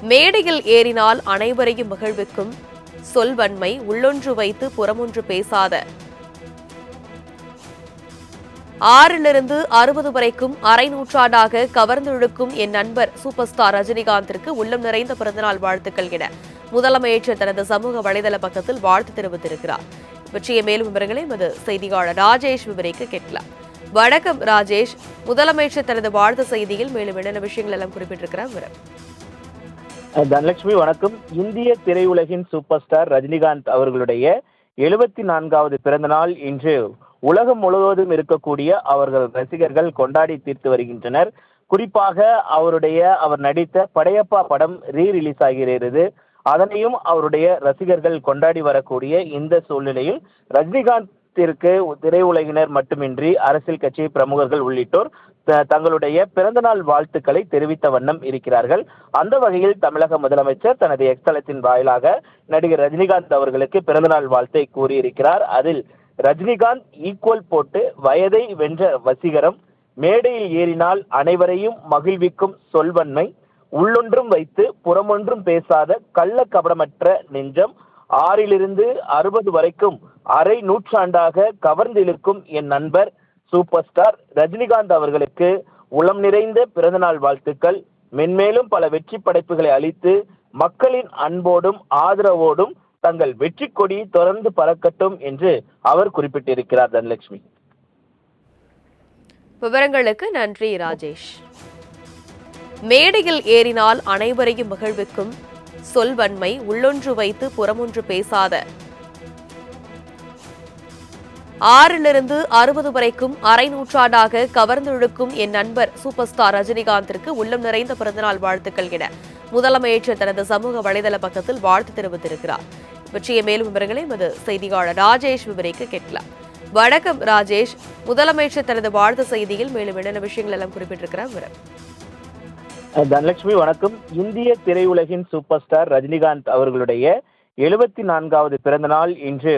மேடையில் ஏறினால் அனைவரையும் மகிழ்விக்கும் சொல்வன்மை, உள்ளொன்று வைத்து புறமொன்று பேசாத 6லிருந்து 60 வரைக்கும் அரை நூற்றாண்டாக கவர்ந்திழுக்கும் என் நண்பர் சூப்பர் ஸ்டார் ரஜினிகாந்திற்கு உள்ளம் நிறைந்த பிறந்தநாள் வாழ்த்துக்கள் என முதலமைச்சர் தனது சமூக வலைதள பக்கத்தில் வாழ்த்து தெரிவித்திருக்கிறார். பற்றிய மேலும் விவரங்களை எமது செய்தியாளர் ராஜேஷ் விவரிக்க கேட்கலாம். வணக்கம் ராஜேஷ். முதலமைச்சர் தனது வாழ்த்து செய்தியில் மேலும் என்னென்ன விஷயங்கள் எல்லாம் குறிப்பிட்டிருக்கிறார்? தனலட்சுமி வணக்கம். இந்திய திரையுலகின் சூப்பர் ஸ்டார் ரஜினிகாந்த் அவர்களுடைய 74வது பிறந்த நாள் இன்று உலகம் முழுவதும் இருக்கக்கூடிய அவர்கள் ரசிகர்கள் கொண்டாடி தீர்த்து வருகின்றனர். குறிப்பாக அவர் நடித்த படையப்பா படம் ரீரிலீஸ் ஆகிறது. அதனையும் அவருடைய ரசிகர்கள் கொண்டாடி வரக்கூடிய இந்த சூழ்நிலையில் ரஜினிகாந்திற்கு திரையுலகினர் மட்டுமின்றி அரசியல் கட்சி பிரமுகர்கள் உள்ளிட்டோர் தங்களுடைய பிறந்தநாள் வாழ்த்துக்களை தெரிவித்த வண்ணம் இருக்கிறார்கள். அந்த வகையில் தமிழக முதலமைச்சர் தனது எக்ஸ்தலத்தின் வாயிலாக நடிகர் ரஜினிகாந்த் அவர்களுக்கு பிறந்தநாள் வாழ்த்தை கூறியிருக்கிறார். அதில் ரஜினிகாந்த் ஈக்குவல் போட்டு வயதை வென்ற வசீகரம், மேடையில் ஏறினால் அனைவரையும் மகிழ்விக்கும் சொல்வன்மை, உள்ளொன்றும் வைத்து புறமொன்றும் பேசாத கள்ள கபடமற்ற நெஞ்சம், 6லிருந்து 60 வரைக்கும் அரை நூற்றாண்டாக கவர்ந்திழுக்கும் என் நண்பர் சூப்பர் ஸ்டார் ரஜினிகாந்த் அவர்களுக்கு உளம் நிறைந்த பிறந்தநாள் வாழ்த்துக்கள், மென்மேலும் பல வெற்றி படைப்புகளை அளித்து மக்களின் அன்போடும் ஆதரவோடும் தங்கள் வெற்றி கொடி தொடர்ந்து பறக்கட்டும் என்று அவர் குறிப்பிட்டிருக்கிறார். தனலட்சுமி, விவரங்களுக்கு நன்றி ராஜேஷ். மேடையில் ஏறினால் அனைவரையும் மகிழ்விக்கும் சொல்வன்மை, உள்ளொன்று வைத்து புறமொன்று பேசாத 6லிருந்து 60 வரைக்கும் அரை நூற்றாண்டாக கவர்ந்திழுக்கும் என் நண்பர் சூப்பர் ஸ்டார் ரஜினிகாந்திற்கு உள்ளம் நிறைந்த பிறந்தநாள் வாழ்த்துக்கள் என முதலமைச்சர் தனது சமூக வலைதள பக்கத்தில் வாழ்த்து தெரிவித்திருக்கிறார். பற்றிய மேலும் விவரங்களை எமது செய்தியாளர் ராஜேஷ் விவரிக்க கேட்கலாம். வணக்கம் ராஜேஷ். முதலமைச்சர் தனது வாழ்த்து செய்தியில் மேலும் என்னென்ன விஷயங்கள் எல்லாம் குறிப்பிட்டிருக்கிறார்? தனலட்சுமி வணக்கம். இந்திய திரையுலகின் சூப்பர் ஸ்டார் ரஜினிகாந்த் அவர்களுடைய 74வது பிறந்த நாள் இன்று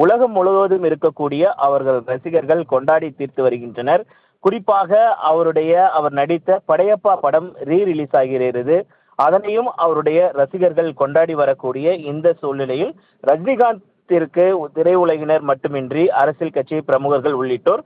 உலகம் முழுவதும் இருக்கக்கூடிய அவர்கள் ரசிகர்கள் கொண்டாடி தீர்த்து வருகின்றனர். குறிப்பாக அவர் நடித்த படையப்பா படம் ரீரிலீஸ் ஆகிறது. அதனையும் அவருடைய ரசிகர்கள் கொண்டாடி வரக்கூடிய இந்த சூழ்நிலையில் ரஜினிகாந்திற்கு திரையுலகினர் மட்டுமின்றி அரசியல் கட்சி பிரமுகர்கள் உள்ளிட்டோர்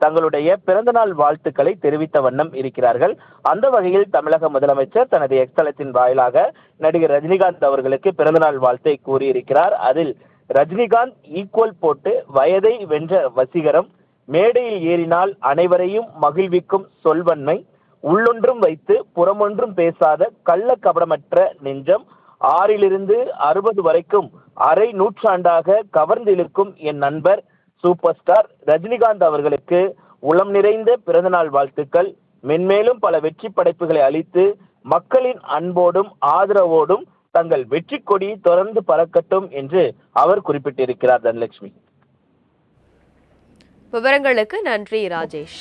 தங்களுடைய பிறந்தநாள் வாழ்த்துக்களை தெரிவித்த வண்ணம் இருக்கிறார்கள். அந்த வகையில் தமிழக முதலமைச்சர் தனது எக்ஸ்தலத்தின் வாயிலாக நடிகர் ரஜினிகாந்த் அவர்களுக்கு பிறந்தநாள் வாழ்த்தை கூறியிருக்கிறார். அதில் ரஜினிகாந்த் ஈக்குவல் போட்டு வயதை வென்ற வசீகரம், மேடையில் ஏறினால் அனைவரையும் மகிழ்விக்கும் சொல்வன்மை, உள்ளொன்றும் வைத்து புறமொன்றும் பேசாத கள்ள கபடமற்ற நெஞ்சம், 6லிருந்து 60 வரைக்கும் அரை நூற்றாண்டாக கவர்ந்திழுக்கும் என் நண்பர் சூப்பர் ஸ்டார் ரஜினிகாந்த் அவர்களுக்கு உளம் நிறைந்த பிறந்தநாள் வாழ்த்துக்கள், மென்மேலும் பல வெற்றி படைப்புகளை அளித்து மக்களின் அன்போடும் ஆதரவோடும் தங்கள் வெற்றி கொடி தொடர்ந்து பறக்கட்டும் என்று அவர் குறிப்பிட்டிருக்கிறார். தனலட்சுமி, விவரங்களுக்கு நன்றி ராஜேஷ்.